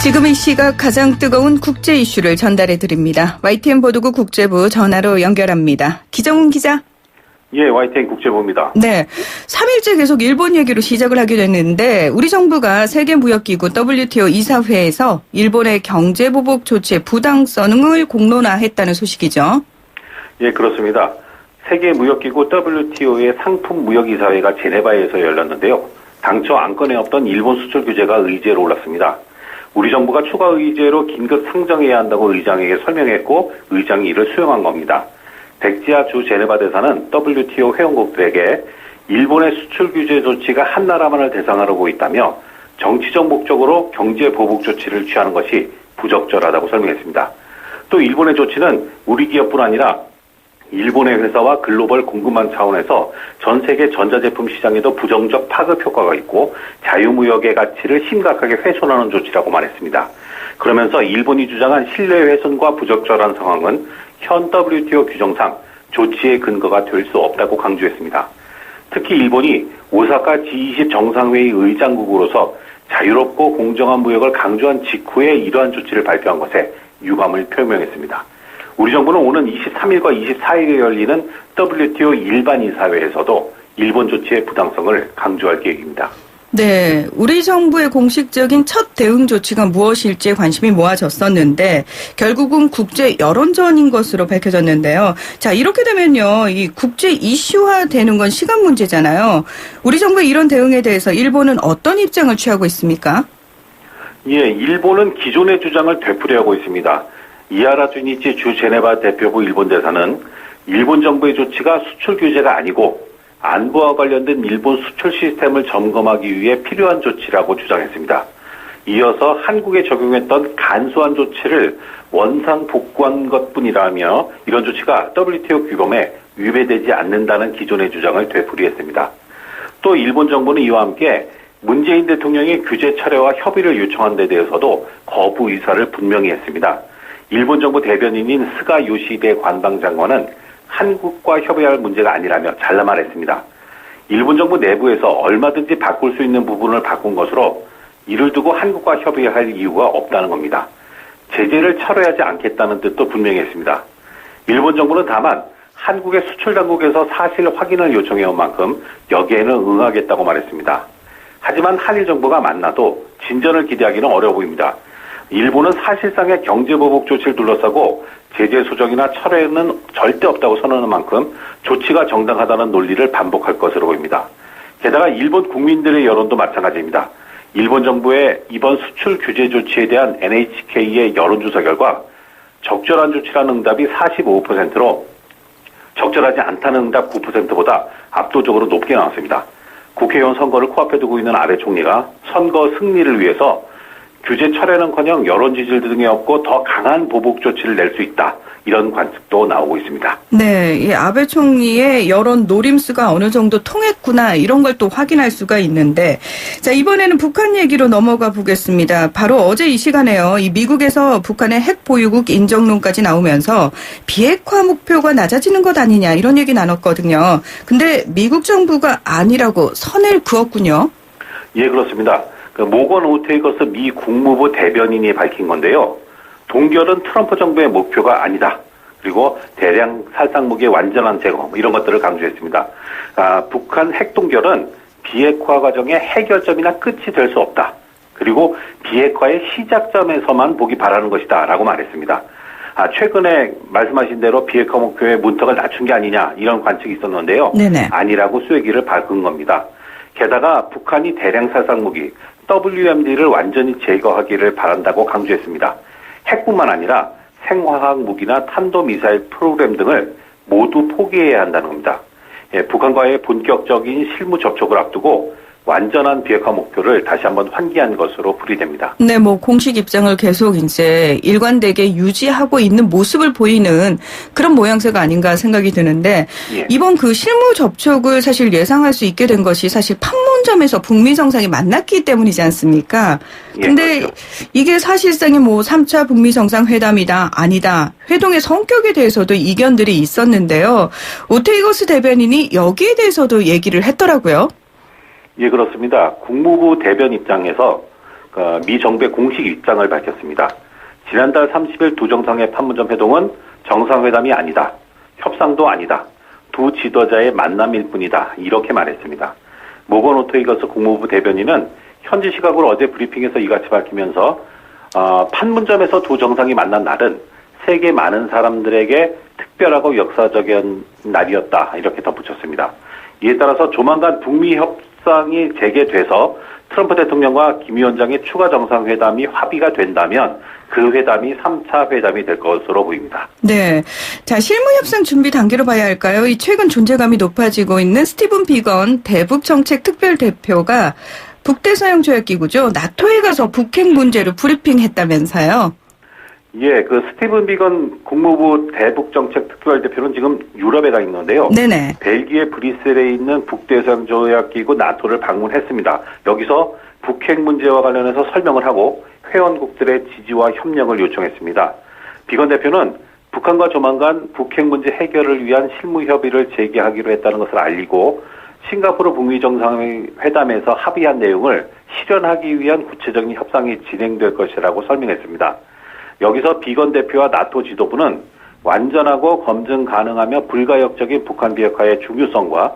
지금 이 시각 가장 뜨거운 국제 이슈를 전달해 드립니다. YTN 보도국 국제부 전화로 연결합니다. 기정훈 기자. 예, YTN 국제부입니다. 네, 3일째 계속 일본 얘기로 시작을 하게 됐는데 우리 정부가 세계무역기구 WTO 이사회에서 일본의 경제보복 조치의 부당성을 공론화했다는 소식이죠. 예, 그렇습니다. 세계무역기구 WTO의 상품무역이사회가 제네바에서 열렸는데요. 당초 안건에 없던 일본 수출 규제가 의제로 올랐습니다. 우리 정부가 추가 의제로 긴급 상정해야 한다고 의장에게 설명했고 의장이 이를 수용한 겁니다. 백지아 주 제네바 대사는 WTO 회원국들에게 일본의 수출 규제 조치가 한 나라만을 대상으로 하고 있다며 정치적 목적으로 경제 보복 조치를 취하는 것이 부적절하다고 설명했습니다. 또 일본의 조치는 우리 기업뿐 아니라 일본의 회사와 글로벌 공급망 차원에서 전 세계 전자제품 시장에도 부정적 파급 효과가 있고 자유무역의 가치를 심각하게 훼손하는 조치라고 말했습니다. 그러면서 일본이 주장한 신뢰 훼손과 부적절한 상황은 현 WTO 규정상 조치의 근거가 될 수 없다고 강조했습니다. 특히 일본이 오사카 G20 정상회의 의장국으로서 자유롭고 공정한 무역을 강조한 직후에 이러한 조치를 발표한 것에 유감을 표명했습니다. 우리 정부는 오는 23일과 24일에 열리는 WTO 일반이사회에서도 일본 조치의 부당성을 강조할 계획입니다. 네, 우리 정부의 공식적인 첫 대응 조치가 무엇일지에 관심이 모아졌었는데 결국은 국제 여론전인 것으로 밝혀졌는데요. 자, 이렇게 되면요, 이 국제 이슈화 되는 건 시간 문제잖아요. 우리 정부의 이런 대응에 대해서 일본은 어떤 입장을 취하고 있습니까? 예, 일본은 기존의 주장을 되풀이하고 있습니다. 이하라 주니치 주 제네바 대표부 일본 대사는 일본 정부의 조치가 수출 규제가 아니고 안보와 관련된 일본 수출 시스템을 점검하기 위해 필요한 조치라고 주장했습니다. 이어서 한국에 적용했던 간소한 조치를 원상 복구한 것뿐이라며 이런 조치가 WTO 규범에 위배되지 않는다는 기존의 주장을 되풀이했습니다. 또 일본 정부는 이와 함께 문재인 대통령이 규제 철회와 협의를 요청한 데 대해서도 거부 의사를 분명히 했습니다. 일본 정부 대변인인 스가 요시히데 관방장관은 한국과 협의할 문제가 아니라며 잘라 말했습니다. 일본 정부 내부에서 얼마든지 바꿀 수 있는 부분을 바꾼 것으로 이를 두고 한국과 협의할 이유가 없다는 겁니다. 제재를 철회하지 않겠다는 뜻도 분명히 했습니다. 일본 정부는 다만 한국의 수출 당국에서 사실 확인을 요청해온 만큼 여기에는 응하겠다고 말했습니다. 하지만 한일 정부가 만나도 진전을 기대하기는 어려워 보입니다. 일본은 사실상의 경제보복 조치를 둘러싸고 제재 수정이나 철회는 절대 없다고 선언한 만큼 조치가 정당하다는 논리를 반복할 것으로 보입니다. 게다가 일본 국민들의 여론도 마찬가지입니다. 일본 정부의 이번 수출 규제 조치에 대한 NHK의 여론조사 결과 적절한 조치라는 응답이 45%로 적절하지 않다는 응답 9%보다 압도적으로 높게 나왔습니다. 국회의원 선거를 코앞에 두고 있는 아베 총리가 선거 승리를 위해서 규제 철회는커녕 여론 지지율 등에 없고 더 강한 보복 조치를 낼 수 있다. 이런 관측도 나오고 있습니다. 네, 이 아베 총리의 여론 노림수가 어느 정도 통했구나 이런 걸 또 확인할 수가 있는데 자, 이번에는 북한 얘기로 넘어가 보겠습니다. 바로 어제 이 시간에요. 이 미국에서 북한의 핵 보유국 인정론까지 나오면서 비핵화 목표가 낮아지는 것 아니냐 이런 얘기 나눴거든요. 근데 미국 정부가 아니라고 선을 그었군요. 예, 그렇습니다. 모건 오테이거스 미 국무부 대변인이 밝힌 건데요. 동결은 트럼프 정부의 목표가 아니다. 그리고 대량 살상무기의 완전한 제거 이런 것들을 강조했습니다. 북한 핵 동결은 비핵화 과정의 해결점이나 끝이 될 수 없다. 그리고 비핵화의 시작점에서만 보기 바라는 것이다 라고 말했습니다. 최근에 말씀하신 대로 비핵화 목표의 문턱을 낮춘 게 아니냐 이런 관측이 있었는데요. 네네. 아니라고 쐐기를 밟은 겁니다. 게다가 북한이 대량 살상무기 WMD를 완전히 제거하기를 바란다고 강조했습니다. 핵뿐만 아니라 생화학 무기나 탄도미사일 프로그램 등을 모두 포기해야 한다는 겁니다. 북한과의 본격적인 실무 접촉을 앞두고 완전한 비핵화 목표를 다시 한번 환기한 것으로 풀이됩니다. 네, 뭐 공식 입장을 계속 이제 일관되게 유지하고 있는 모습을 보이는 그런 모양새가 아닌가 생각이 드는데 예. 이번 그 실무 접촉을 사실 예상할 수 있게 된 것이 사실 판문점에서 북미 정상이 만났기 때문이지 않습니까? 근데 그렇죠. 이게 사실상의 뭐 3차 북미 정상회담이다 아니다 회동의 성격에 대해서도 이견들이 있었는데요. 오테이거스 대변인이 여기에 대해서도 얘기를 했더라고요. 예, 그렇습니다. 국무부 대변 입장에서 미 정부의 공식 입장을 밝혔습니다. 지난달 30일 두 정상의 판문점 회동은 정상회담이 아니다. 협상도 아니다. 두 지도자의 만남일 뿐이다. 이렇게 말했습니다. 모건 오토이거스 국무부 대변인은 현지 시각으로 어제 브리핑에서 이같이 밝히면서 판문점에서 두 정상이 만난 날은 세계 많은 사람들에게 특별하고 역사적인 날이었다. 이렇게 덧붙였습니다. 이에 따라서 조만간 북미 협상이 재개돼서 트럼프 대통령과 김 위원장의 추가 정상회담이 합의가 된다면 그 회담이 3차 회담이 될 것으로 보입니다. 네. 자, 실무 협상 준비 단계로 봐야 할까요? 이 최근 존재감이 높아지고 있는 스티븐 비건 대북 정책 특별 대표가 북대서양조약기구죠. 나토에 가서 북핵 문제로 브리핑했다면서요. 예, 그 스티븐 비건 국무부 대북정책 특별대표는 지금 유럽에 가 있는데요. 네네. 벨기에 브뤼셀에 있는 북대서양조약기구 나토를 방문했습니다. 여기서 북핵 문제와 관련해서 설명을 하고 회원국들의 지지와 협력을 요청했습니다. 비건 대표는 북한과 조만간 북핵 문제 해결을 위한 실무 협의를 재개하기로 했다는 것을 알리고 싱가포르 북미 정상회담에서 합의한 내용을 실현하기 위한 구체적인 협상이 진행될 것이라고 설명했습니다. 여기서 비건 대표와 나토 지도부는 완전하고 검증 가능하며 불가역적인 북한 비핵화의 중요성과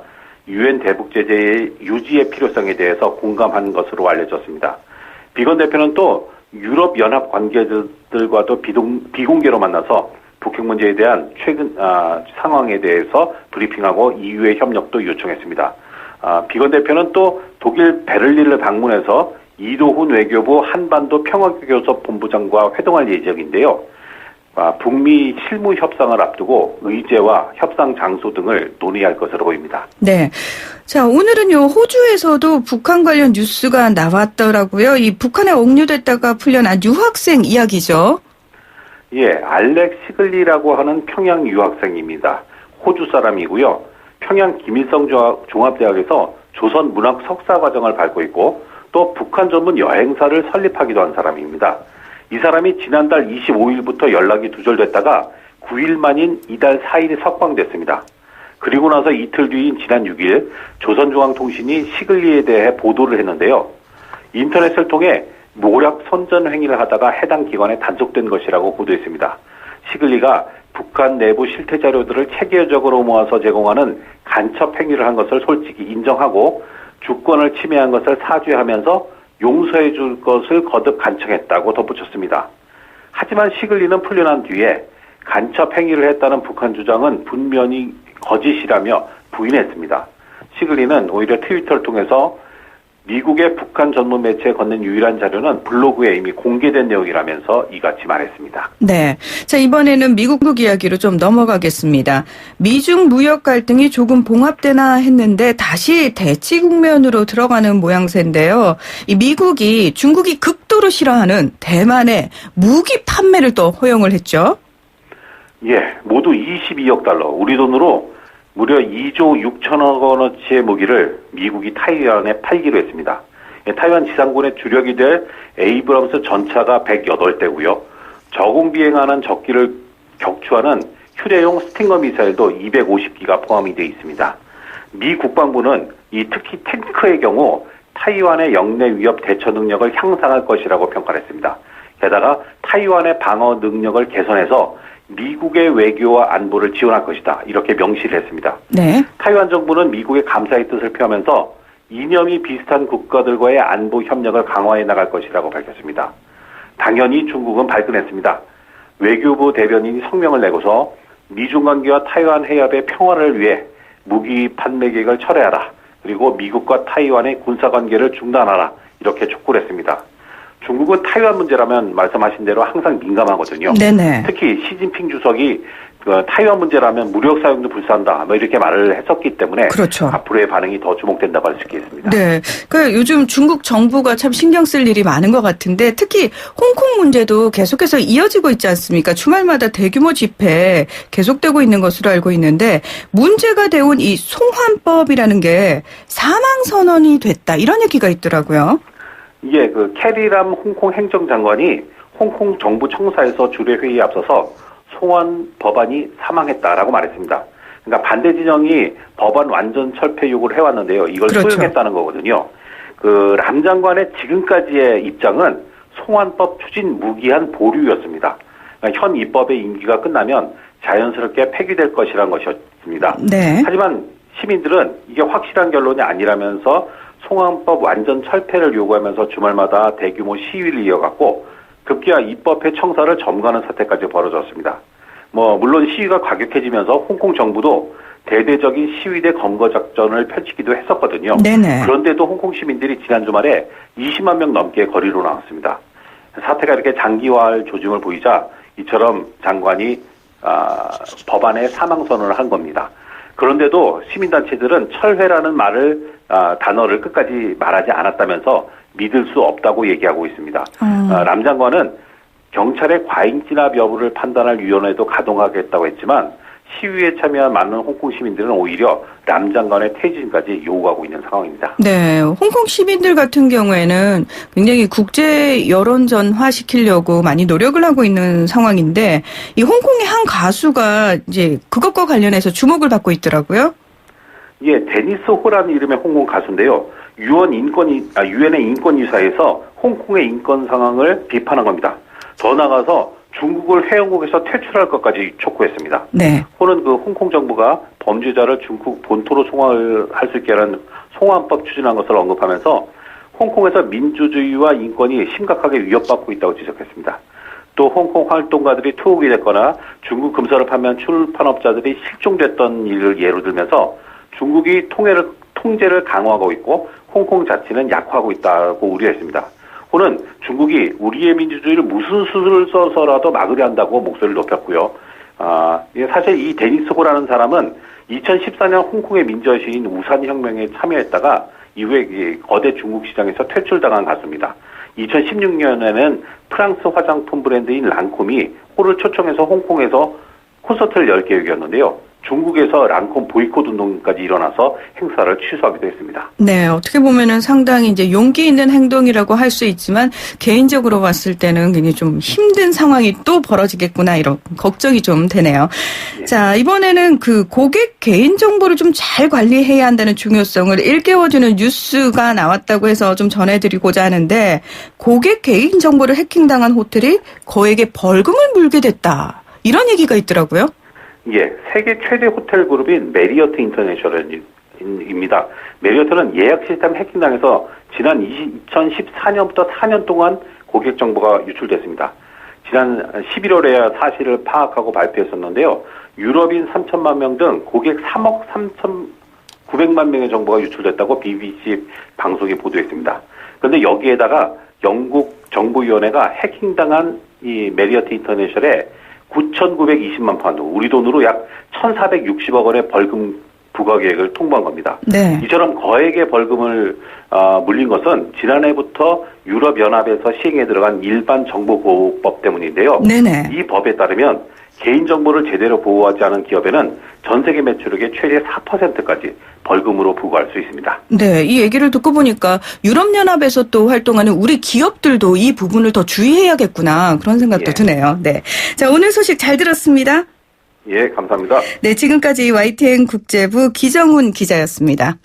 유엔 대북 제재의 유지의 필요성에 대해서 공감한 것으로 알려졌습니다. 비건 대표는 또 유럽 연합 관계자들과도 비공개로 만나서 북핵 문제에 대한 최근 상황에 대해서 브리핑하고 EU의 협력도 요청했습니다. 비건 대표는 또 독일 베를린을 방문해서 이도훈 외교부 한반도 평화교섭 본부장과 회동할 예정인데요. 북미 실무 협상을 앞두고 의제와 협상 장소 등을 논의할 것으로 보입니다. 네. 자, 오늘은요, 호주에서도 북한 관련 뉴스가 나왔더라고요. 이 북한에 억류됐다가 풀려난 유학생 이야기죠. 예, 알렉 시글리라고 하는 평양 유학생입니다. 호주 사람이고요. 평양 김일성 종합대학에서 조선 문학 석사 과정을 밟고 있고 또 북한 전문 여행사를 설립하기도 한 사람입니다. 이 사람이 지난달 25일부터 연락이 두절됐다가 9일 만인 이달 4일에 석방됐습니다. 그리고 나서 이틀 뒤인 지난 6일 조선중앙통신이 시글리에 대해 보도를 했는데요. 인터넷을 통해 모략 선전 행위를 하다가 해당 기관에 단속된 것이라고 보도했습니다. 시글리가 북한 내부 실태 자료들을 체계적으로 모아서 제공하는 간첩 행위를 한 것을 솔직히 인정하고 주권을 침해한 것을 사죄하면서 용서해 줄 것을 거듭 간청했다고 덧붙였습니다. 하지만 시글리는 풀려난 뒤에 간첩 행위를 했다는 북한 주장은 분명히 거짓이라며 부인했습니다. 시글리는 오히려 트위터를 통해서 미국의 북한 전문 매체에 건넨 유일한 자료는 블로그에 이미 공개된 내용이라면서 이같이 말했습니다. 네. 자, 이번에는 미국 이야기로 좀 넘어가겠습니다. 미중 무역 갈등이 조금 봉합되나 했는데 다시 대치 국면으로 들어가는 모양새인데요. 이 미국이 중국이 극도로 싫어하는 대만의 무기 판매를 또 허용을 했죠. 예, 모두 22억 달러, 우리 돈으로 무려 2조 6천억 원어치의 무기를 미국이 타이완에 팔기로 했습니다. 타이완 지상군의 주력이 될 에이브럼스 전차가 108대고요. 저공 비행하는 적기를 격추하는 휴대용 스팅거 미사일도 250기가 포함이 되어 있습니다. 미 국방부는 특히 탱크의 경우 타이완의 영내 위협 대처 능력을 향상할 것이라고 평가를 했습니다. 게다가 타이완의 방어 능력을 개선해서 미국의 외교와 안보를 지원할 것이다. 이렇게 명시를 했습니다. 네. 타이완 정부는 미국의 감사의 뜻을 표하면서 이념이 비슷한 국가들과의 안보 협력을 강화해 나갈 것이라고 밝혔습니다. 당연히 중국은 발끈했습니다. 외교부 대변인이 성명을 내고서 미중 관계와 타이완 해협의 평화를 위해 무기 판매 계획을 철회하라. 그리고 미국과 타이완의 군사 관계를 중단하라. 이렇게 촉구를 했습니다. 중국은 타이완 문제라면 말씀하신 대로 항상 민감하거든요. 네네. 특히 시진핑 주석이 타이완 문제라면 무력 사용도 불사한다. 이렇게 말을 했었기 때문에 그렇죠. 앞으로의 반응이 더 주목된다고 할 수 있겠습니다. 네. 그러니까 요즘 중국 정부가 참 신경 쓸 일이 많은 것 같은데 특히 홍콩 문제도 계속해서 이어지고 있지 않습니까? 주말마다 대규모 집회 계속되고 있는 것으로 알고 있는데 문제가 되온 이 송환법이라는 게 사망 선언이 됐다. 이런 얘기가 있더라고요. 예, 캐리람 홍콩 행정장관이 홍콩 정부 청사에서 주례 회의에 앞서서 송환 법안이 사망했다라고 말했습니다. 그러니까 반대 진영이 법안 완전 철폐 요구를 해왔는데요. 이걸 그렇죠. 수용했다는 거거든요. 람 장관의 지금까지의 입장은 송환법 추진 무기한 보류였습니다. 그러니까 현 입법의 임기가 끝나면 자연스럽게 폐기될 것이란 것이었습니다. 네. 하지만 시민들은 이게 확실한 결론이 아니라면서 송환법 완전 철폐를 요구하면서 주말마다 대규모 시위를 이어갔고 급기야 입법회 청사를 점거하는 사태까지 벌어졌습니다. 물론 시위가 과격해지면서 홍콩 정부도 대대적인 시위대 검거 작전을 펼치기도 했었거든요. 네네. 그런데도 홍콩 시민들이 지난 주말에 20만 명 넘게 거리로 나왔습니다. 사태가 이렇게 장기화할 조짐을 보이자 이처럼 장관이 법안에 사망선언을 한 겁니다. 그런데도 시민단체들은 철회라는 단어를 끝까지 말하지 않았다면서 믿을 수 없다고 얘기하고 있습니다. 람 장관은 경찰의 과잉 진압 여부를 판단할 위원회도 가동하겠다고 했지만 시위에 참여한 많은 홍콩 시민들은 오히려 람 장관의 퇴진까지 요구하고 있는 상황입니다. 네, 홍콩 시민들 같은 경우에는 굉장히 국제 여론전화 시키려고 많이 노력을 하고 있는 상황인데 이 홍콩의 한 가수가 이제 그것과 관련해서 주목을 받고 있더라고요. 예, 데니스 호라는 이름의 홍콩 가수인데요. 유엔의 인권이사에서 홍콩의 인권 상황을 비판한 겁니다. 더 나아가서 중국을 회원국에서 퇴출할 것까지 촉구했습니다. 네. 호는 홍콩 정부가 범죄자를 중국 본토로 송환할 수 있게 하는 송환법 추진한 것을 언급하면서 홍콩에서 민주주의와 인권이 심각하게 위협받고 있다고 지적했습니다. 또 홍콩 활동가들이 투옥이 됐거나 중국 금서를 판매한 출판업자들이 실종됐던 일을 예로 들면서 중국이 통제를 강화하고 있고 홍콩 자치는 약화하고 있다고 우려했습니다. 호는 중국이 우리의 민주주의를 무슨 수를 써서라도 막으려 한다고 목소리를 높였고요. 사실 이 데니스 호라는 사람은 2014년 홍콩의 민주화시인 우산혁명에 참여했다가 이후에 거대 중국 시장에서 퇴출당한 가수입니다. 2016년에는 프랑스 화장품 브랜드인 랑콤이 호를 초청해서 홍콩에서 콘서트를 열 계획이었는데요. 중국에서 랑콤 보이콧 운동까지 일어나서 행사를 취소하기도 했습니다. 네, 어떻게 보면은 상당히 이제 용기 있는 행동이라고 할 수 있지만 개인적으로 봤을 때는 굉장히 좀 힘든 상황이 또 벌어지겠구나 이런 걱정이 좀 되네요. 예. 자, 이번에는 그 고객 개인 정보를 좀 잘 관리해야 한다는 중요성을 일깨워주는 뉴스가 나왔다고 해서 좀 전해드리고자 하는데 고객 개인 정보를 해킹당한 호텔이 거액의 벌금을 물게 됐다. 이런 얘기가 있더라고요. 예, 세계 최대 호텔 그룹인 메리어트 인터내셔널입니다. 메리어트는 예약 시스템 해킹당해서 지난 2014년부터 4년 동안 고객 정보가 유출됐습니다. 지난 11월에야 사실을 파악하고 발표했었는데요. 유럽인 3천만 명 등 고객 3억 3,900만 명의 정보가 유출됐다고 BBC 방송이 보도했습니다. 그런데 여기에다가 영국 정보위원회가 해킹당한 이 메리어트 인터내셔널에 9,920만 파운드, 우리 돈으로 약 1,460억 원의 벌금 부과 계획을 통보한 겁니다. 네. 이처럼 거액의 벌금을 물린 것은 지난해부터 유럽연합에서 시행에 들어간 일반 정보보호법 때문인데요. 네네. 이 법에 따르면 개인정보를 제대로 보호하지 않은 기업에는 전 세계 매출액의 최대 4%까지 벌금으로 부과할 수 있습니다. 네, 이 얘기를 듣고 보니까 유럽연합에서 또 활동하는 우리 기업들도 이 부분을 더 주의해야겠구나 그런 생각도 예. 드네요. 네, 자 오늘 소식 잘 들었습니다. 예, 감사합니다. 네, 지금까지 YTN 국제부 기정훈 기자였습니다.